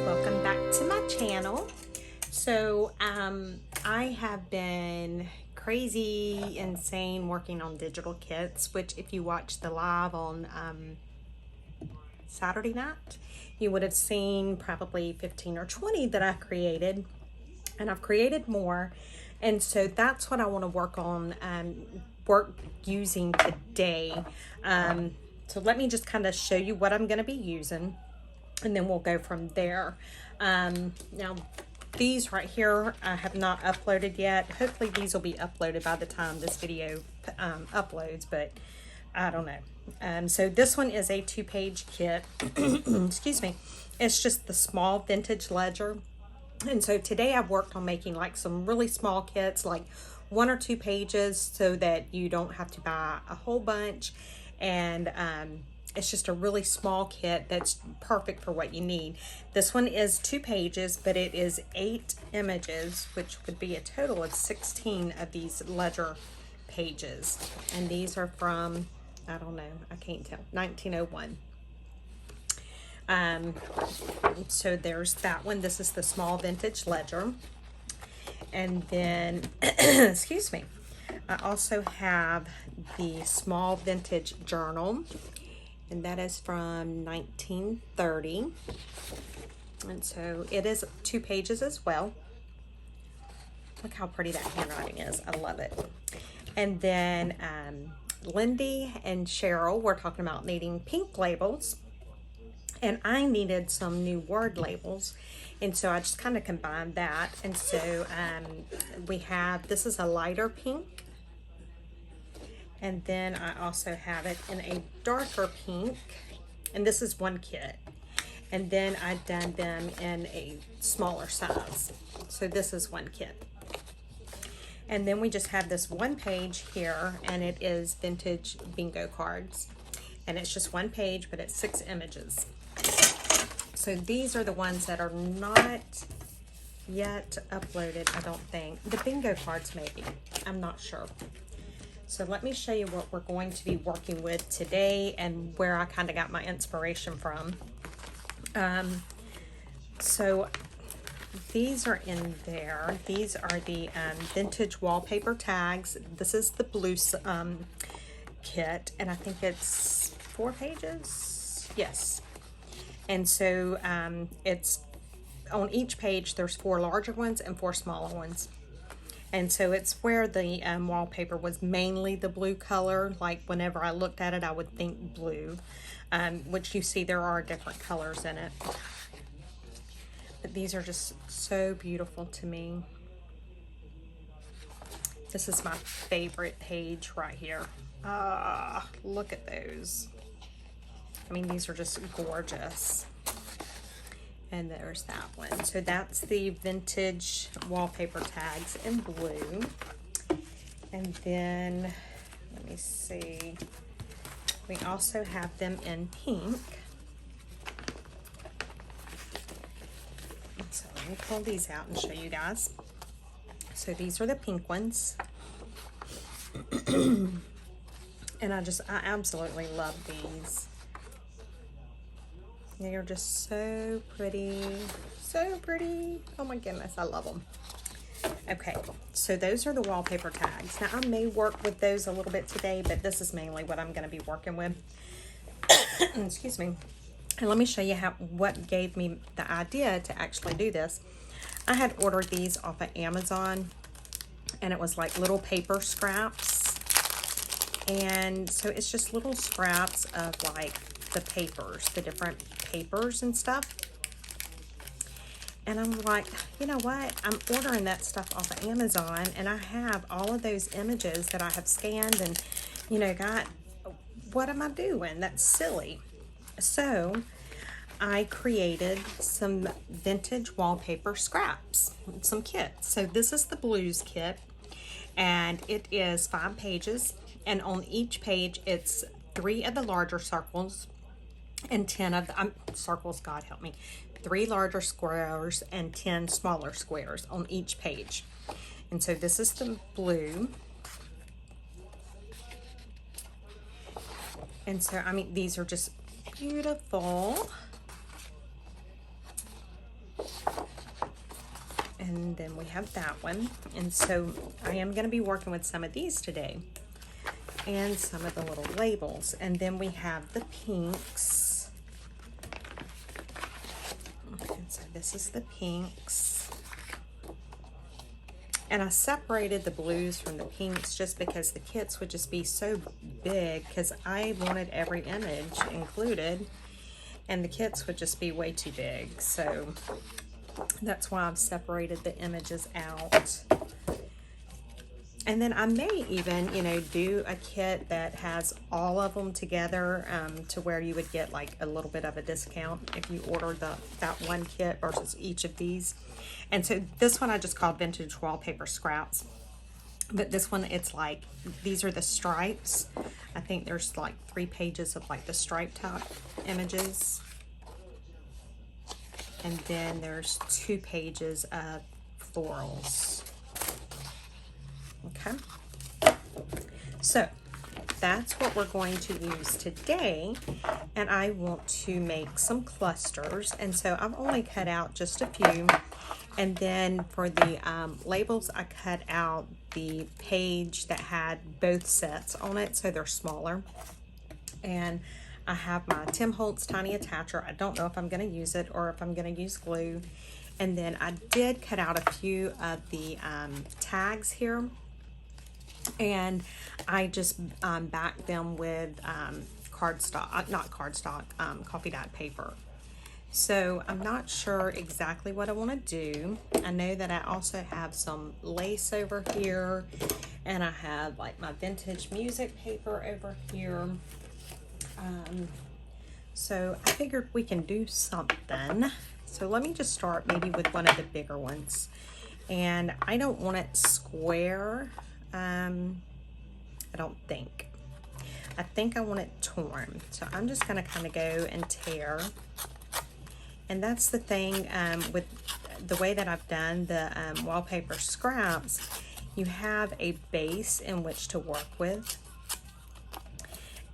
Welcome back to my channel. So I have been crazy insane working on digital kits, which if you watched the live on Saturday night, you would have seen probably 15 or 20 that I created, and I've created more, and so that's what I want to work on, using today. So let me just kind of show you what I'm going to be using, and then we'll go from there. Now these right here I have not uploaded yet. Hopefully these will be uploaded by the time this video uploads, but I don't know. So this one is a 2-page kit. Excuse me. It's just the small vintage ledger. And so today I've worked on making like some really small kits, like 1 or 2 pages, so that you don't have to buy a whole bunch. And it's just a really small kit that's perfect for what you need. This one is 2 pages, but it is 8 images, which would be a total of 16 of these ledger pages. And these are from, I don't know, I can't tell, 1901. So there's that one. This is the small vintage ledger. And then, excuse me, I also have the small vintage journal, and that is from 1930. And so it is 2 pages as well. Look how pretty that handwriting is. I love it. And then Lindy and Cheryl were talking about needing pink labels, and I needed some new word labels, and so I just kind of combined that. And so we have, this is a lighter pink, and then I also have it in a darker pink, and this is 1 kit. And then I've done them in a smaller size, so this is 1 kit. And then we just have this 1 page here, and it is vintage bingo cards, and it's just 1 page, but it's 6 images. So these are the ones that are not yet uploaded, I don't think. The bingo cards maybe, I'm not sure. So let me show you what we're going to be working with today and where I kind of got my inspiration from. So these are in there. These are the vintage wallpaper tags. This is the blue kit, and I think it's 4 pages. Yes. And so it's on each page, there's 4 larger ones and 4 smaller ones. And so it's where the wallpaper was mainly the blue color. Like whenever I looked at it, I would think blue, which you see there are different colors in it. But these are just so beautiful to me. This is my favorite page right here. Look at those. I mean, these are just gorgeous. And there's that one. So that's the vintage wallpaper tags in blue. And then, let me see. We also have them in pink. So let me pull these out and show you guys. So these are the pink ones. And I absolutely love these. They are just so pretty, so pretty. Oh my goodness, I love them. Okay, so those are the wallpaper tags. Now I may work with those a little bit today, but this is mainly what I'm going to be working with. Excuse me. And let me show you what gave me the idea to actually do this. I had ordered these off of Amazon, and it was like little paper scraps. And so it's just little scraps of like the papers, the different papers and stuff. And I'm like, you know what? I'm ordering that stuff off of Amazon, and I have all of those images that I have scanned and, you know, got. What am I doing? That's silly. So I created some vintage wallpaper scraps, some kits. So this is the blues kit, and it is 5 pages, and on each page it's 3 of the larger circles and 10 of the circles, God help me, 3 larger squares and 10 smaller squares on each page. And so this is the blue. And so, I mean, these are just beautiful. And then we have that one. And so I am going to be working with some of these today. And some of the little labels. And then we have the pinks. And so this is the pinks. And I separated the blues from the pinks just because the kits would just be so big, because I wanted every image included and the kits would just be way too big. So that's why I've separated the images out. And then I may even, you know, do a kit that has all of them together, to where you would get like a little bit of a discount if you order that one kit versus each of these. And so this one I just called Vintage Wallpaper Scraps. But this one, it's like, these are the stripes. I think there's like 3 pages of like the stripe type images. And then there's 2 pages of florals. Okay. So that's what we're going to use today. And I want to make some clusters. And so I've only cut out just a few. And then for the labels, I cut out the page that had both sets on it, so they're smaller. And I have my Tim Holtz Tiny Attacher. I don't know if I'm going to use it or if I'm going to use glue. And then I did cut out a few of the tags here. And I just backed them with coffee dyed paper. So I'm not sure exactly what I want to do. I know that I also have some lace over here, and I have like my vintage music paper over here. So I figured we can do something. So let me just start maybe with one of the bigger ones. And I don't want it square. I don't think. I think I want it torn. So I'm just going to kind of go and tear. And that's the thing with the way that I've done the wallpaper scraps. You have a base in which to work with.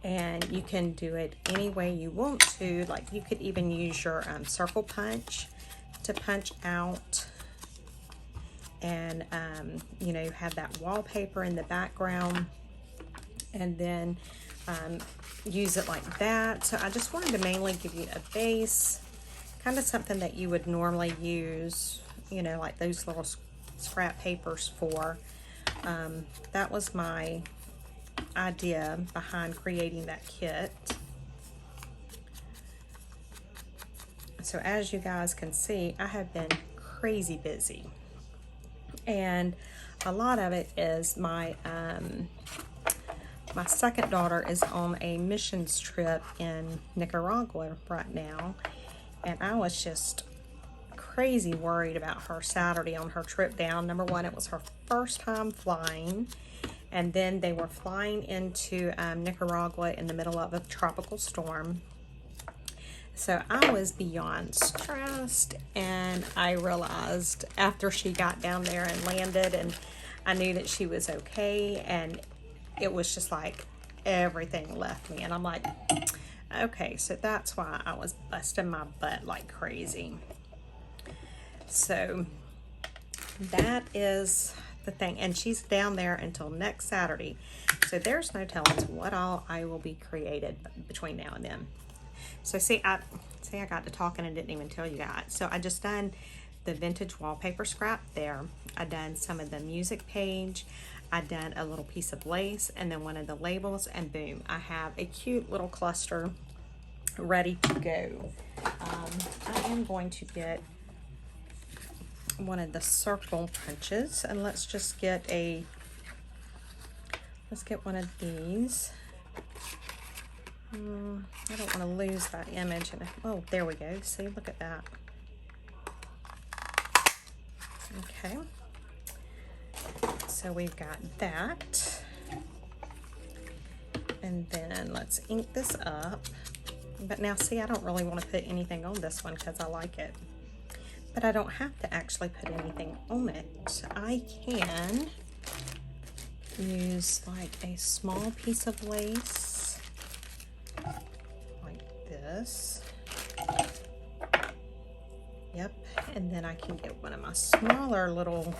And you can do it any way you want to. Like you could even use your circle punch to punch out. And, you know, have that wallpaper in the background. And then use it like that. So I just wanted to mainly give you a base. Kind of something that you would normally use, you know, like those little scrap papers for. That was my idea behind creating that kit. So as you guys can see, I have been crazy busy. And a lot of it is my second daughter is on a missions trip in Nicaragua right now. And I was just crazy worried about her Saturday on her trip down. Number one, it was her first time flying. And then they were flying into Nicaragua in the middle of a tropical storm. So I was beyond stressed. And I realized after she got down there and landed, and I knew that she was okay. And it was just like everything left me. And I'm like, okay, so that's why I was busting my butt like crazy. So that is the thing. And she's down there until next Saturday. So there's no telling what all I will be created between now and then. So see, I got to talking and didn't even tell you guys. So I just done the vintage wallpaper scrap there. I done some of the music page. I done a little piece of lace and then one of the labels, and boom, I have a cute little cluster ready to go. I am going to get one of the circle punches, and let's get one of these. I don't want to lose that image. Oh, there we go. See, look at that. Okay. So we've got that. And then let's ink this up. But now see, I don't really want to put anything on this one because I like it. But I don't have to actually put anything on it. I can use like a small piece of lace like this. Yep, and then I can get one of my smaller little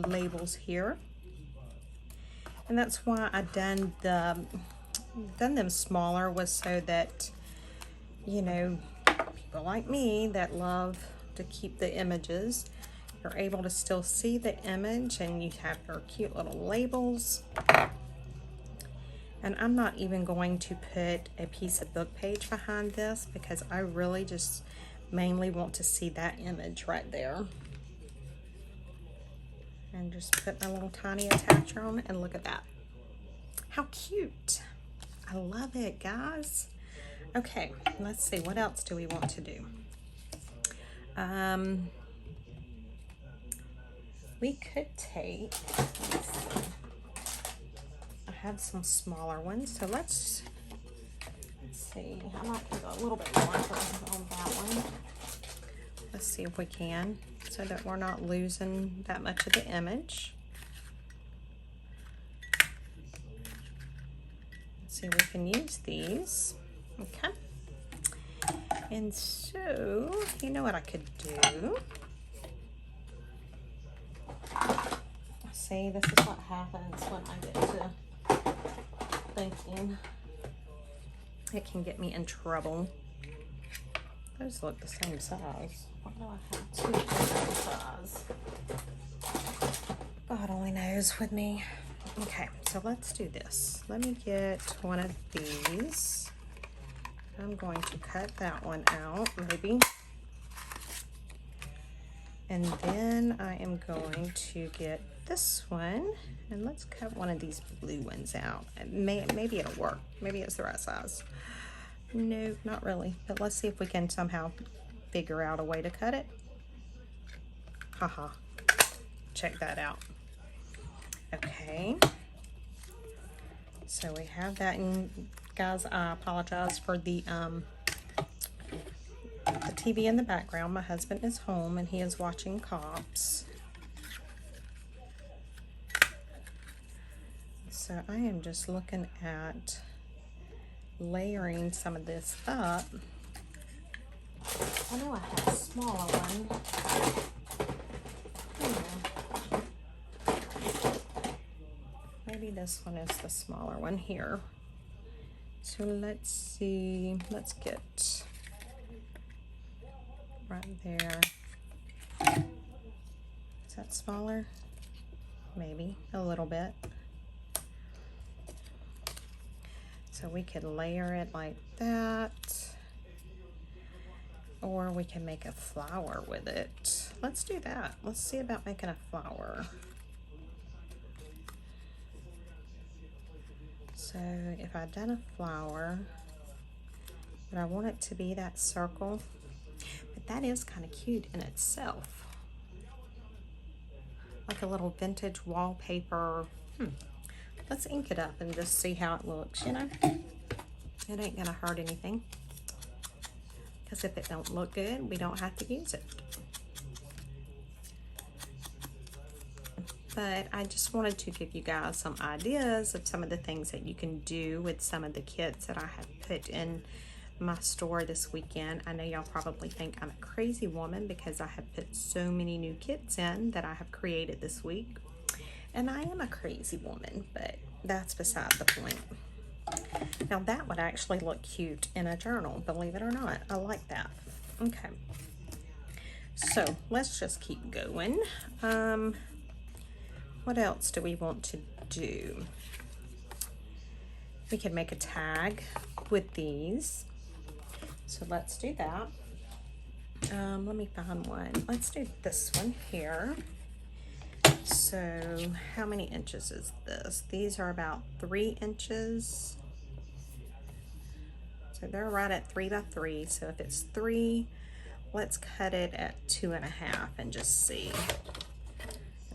labels here. And that's why I done them smaller, was so that, you know, people like me that love to keep the images, you're able to still see the image and you have your cute little labels. And I'm not even going to put a piece of book page behind this because I really just mainly want to see that image right there. And just put my little tiny attacher on it, and look at that. How cute. I love it, guys. Okay, let's see, what else do we want to do? We could take, I have some smaller ones, so let's see. I might put a little bit more on that one. Let's see if we can, so that we're not losing that much of the image. Let's see, we can use these. Okay. And so, you know what I could do? See, this is what happens when I get to thinking. It can get me in trouble. Those look the same size. Why do I have two the same size? God only knows with me. Okay, so let's do this. Let me get one of these. I'm going to cut that one out, maybe. And then I am going to get this one, and let's cut one of these blue ones out. Maybe it'll work. Maybe it's the right size. No, not really. But let's see if we can somehow figure out a way to cut it. Haha. Check that out. Okay. So we have that, and guys, I apologize for the TV in the background. My husband is home and he is watching Cops. So I am just looking at layering some of this up. I know I have a smaller one. Maybe this one is the smaller one here. So let's see, let's get right there. Is that smaller? Maybe a little bit. So we could layer it like that, or we can make a flower with it. Let's do that. Let's see about making a flower. So if I've done a flower, but I want it to be that circle, but that is kind of cute in itself. Like a little vintage wallpaper. Let's ink it up and just see how it looks, you know? It ain't gonna hurt anything. Because if it don't look good, we don't have to use it. But I just wanted to give you guys some ideas of some of the things that you can do with some of the kits that I have put in my store this weekend. I know y'all probably think I'm a crazy woman because I have put so many new kits in that I have created this week. And I am a crazy woman, but that's beside the point. Now that would actually look cute in a journal, believe it or not. I like that. Okay. So let's just keep going. What else do we want to do? We can make a tag with these. So let's do that. Let me find one. Let's do this one here. So how many inches is this? These are about 3 inches. So they're right at 3 by 3. So if it's 3, let's cut it at 2.5 and just see.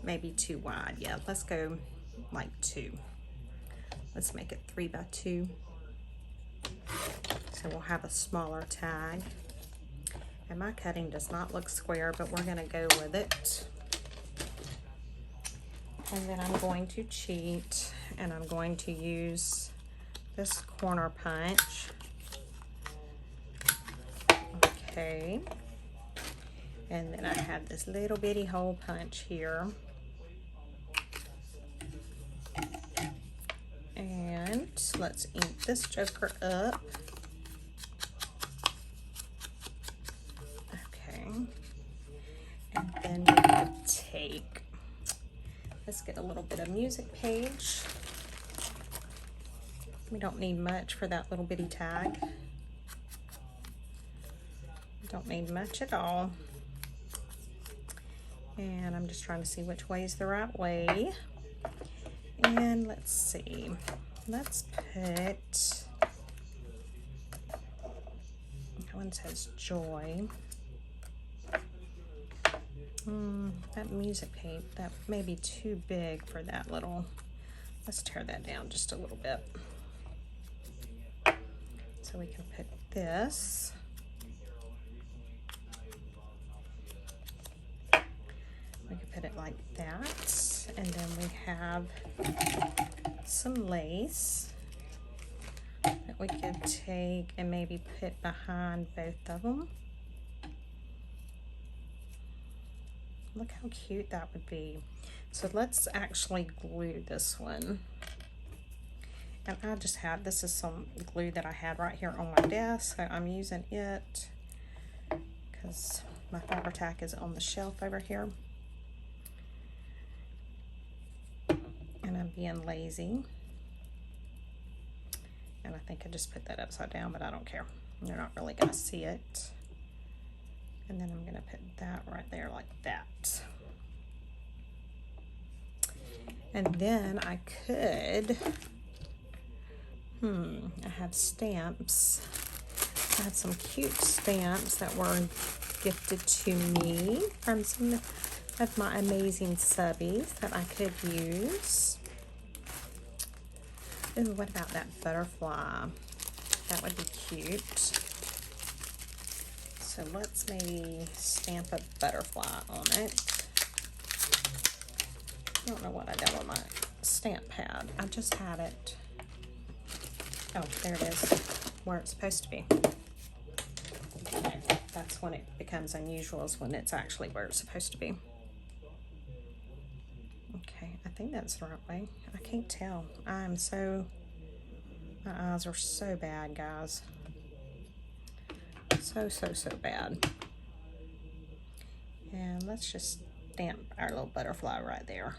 Maybe too wide. Yeah, let's go like 2. Let's make it 3 by 2. So we'll have a smaller tag. And my cutting does not look square, but we're going to go with it. And then I'm going to cheat, and I'm going to use this corner punch. Okay. And then I have this little bitty hole punch here. And let's ink this joker up. Okay. And then we can take, let's get a little bit of music page. We don't need much for that little bitty tag. Don't need much at all. And I'm just trying to see which way is the right way. And let's see. Let's put, that one says joy. That music page, that may be too big for that little. Let's tear that down just a little bit. So we can put this. We can put it like that. And then we have some lace that we could take and maybe put behind both of them. Look how cute that would be. So let's actually glue this one. And I just had, this is some glue that I had right here on my desk, so I'm using it because my fiber tack is on the shelf over here. And I'm being lazy. And I think I just put that upside down, but I don't care. You're not really gonna see it. And then I'm gonna put that right there like that. And then I could, I have stamps. I have some cute stamps that were gifted to me from some of my amazing subbies that I could use. Ooh, what about that butterfly? That would be cute. So let's maybe stamp a butterfly on it. I don't know what I did with my stamp pad. I just had it. Oh, there it is, where it's supposed to be. Okay, that's when it becomes unusual, is when it's actually where it's supposed to be. Okay, I think that's the right way. I can't tell. I'm so, my eyes are so bad, guys. So bad. And let's just stamp our little butterfly right there.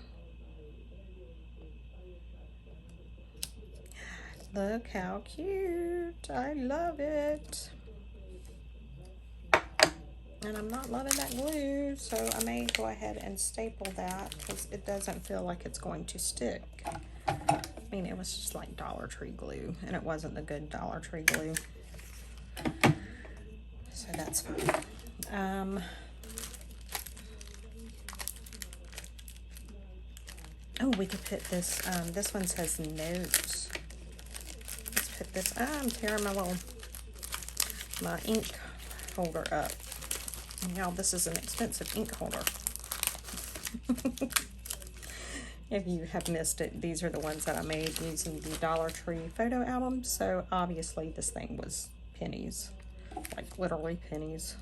Look how cute. I love it. And I'm not loving that glue, so I may go ahead and staple that because it doesn't feel like it's going to stick. I mean, it was just like Dollar Tree glue, and it wasn't the good Dollar Tree glue. So that's fine. Oh, we could put this, this one says notes. Let's put this, I'm tearing my ink holder up. Now this is an expensive ink holder. If you have missed it, these are the ones that I made using the Dollar Tree photo album. So obviously this thing was pennies, like literally pennies.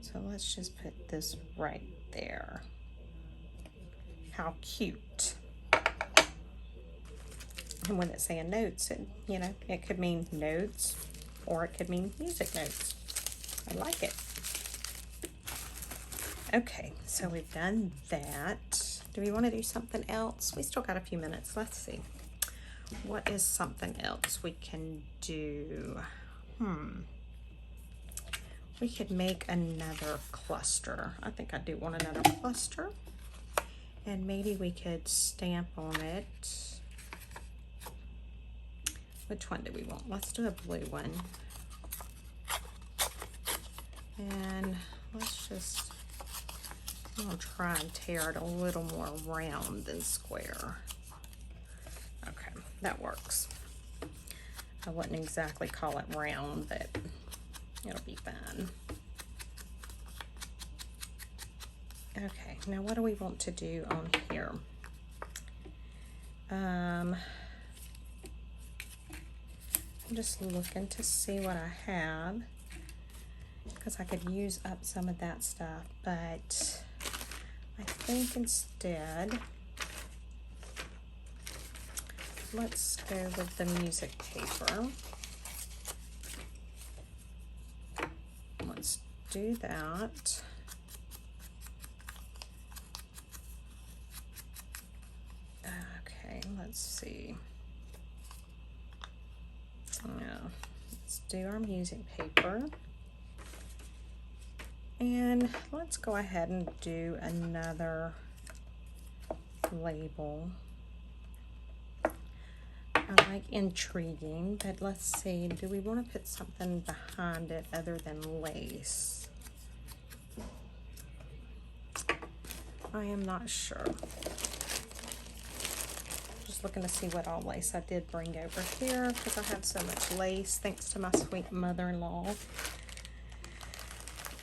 So let's just put this right there. How cute. And when it's saying notes, it, you know, it could mean notes or it could mean music notes. I like it. Okay, so we've done that. Do we want to do something else? We still got a few minutes. Let's see. What is something else we can do? we could make another cluster. I think I do want another cluster. And maybe we could stamp on it. Which one do we want? Let's do a blue one. And let's just, I'm gonna try and tear it a little more round than square. Okay, that works. I wouldn't exactly call it round, but it'll be fine. Okay, now what do we want to do on here? I'm just looking to see what I have, because I could use up some of that stuff, but I think instead, let's go with the music paper. Let's do that. Okay, let's see. Now, let's do our music paper. And let's go ahead and do another label. I like intriguing, but let's see, do we want to put something behind it other than lace? I am not sure. Just looking to see what all lace I did bring over here, because I have so much lace thanks to my sweet mother-in-law.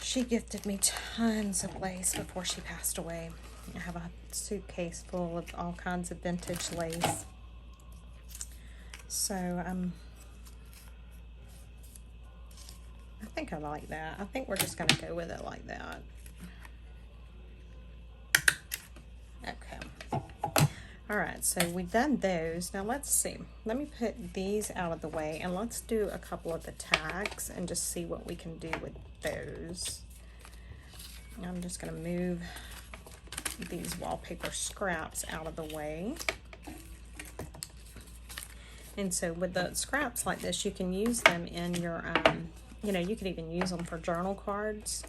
She gifted me tons of lace before she passed away. I have a suitcase full of all kinds of vintage lace. So I think I like that. I think we're just going to go with it like that. Okay. All right, so we've done those. Now let's see. Let me put these out of the way, and let's do a couple of the tags and just see what we can do with those. I'm just going to move these wallpaper scraps out of the way. And so with the scraps like this, you can use them in your, you know, you could even use them for journal cards.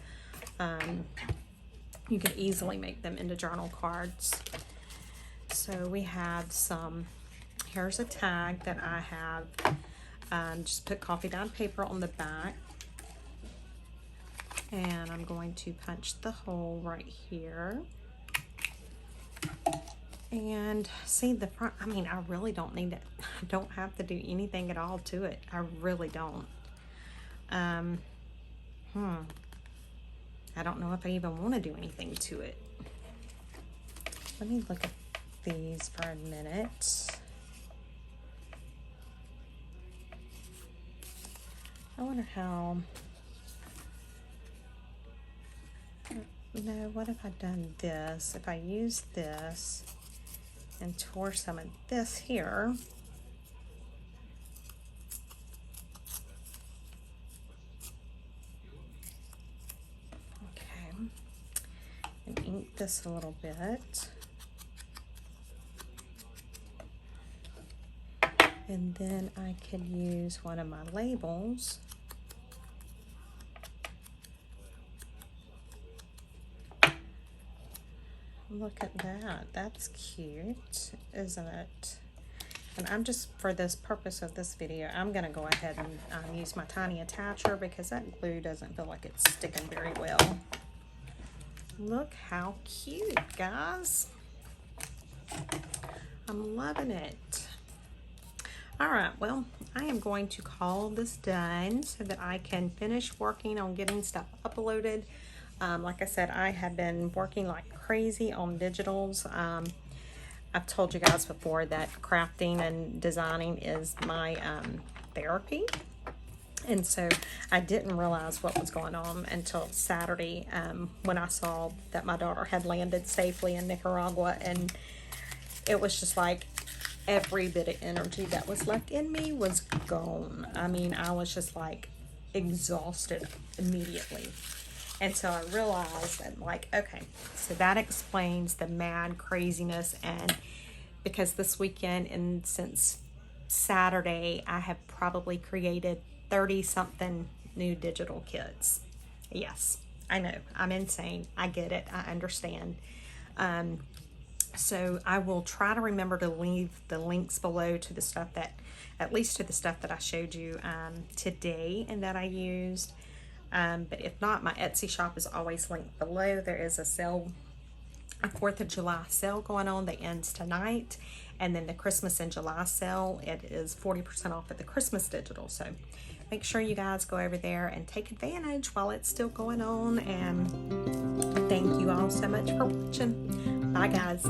You could easily make them into journal cards. So we have some, here's a tag that I have, just put coffee dyed paper on the back. And I'm going to punch the hole right here. And see the front, I mean, I really don't need it. I don't have to do anything at all to it. I really don't. I don't know if I even want to do anything to it. Let me look at these for a minute. I wonder how, no, what if I done this? If I use this and tore some of this here, okay, and ink this a little bit, and then I could use one of my labels. Look at that. That's cute, isn't it? And I'm just, for this purpose of this video, I'm going to go ahead and use my tiny attacher, because that glue doesn't feel like it's sticking very well. Look how cute, guys. I'm loving it. All right, well, I am going to call this done so that I can finish working on getting stuff uploaded. Like I said, I have been working like crazy on digitals. I've told you guys before that crafting and designing is my therapy. And so I didn't realize what was going on until Saturday, when I saw that my daughter had landed safely in Nicaragua. And it was just like every bit of energy that was left in me was gone. I mean, I was just like exhausted immediately. And so I realized that, like, okay, so that explains the mad craziness. And because this weekend and since Saturday, I have probably created 30 something new digital kits. Yes, I know. I'm insane. I get it. I understand. So I will try to remember to leave the links below to the stuff that, at least to the stuff that I showed you today and that I used. But if not, my Etsy shop is always linked below. There is a sale, a 4th of July sale going on that ends tonight. And then the Christmas in July sale, it is 40% off at the Christmas digital. So make sure you guys go over there and take advantage while it's still going on. And thank you all so much for watching. Bye, guys.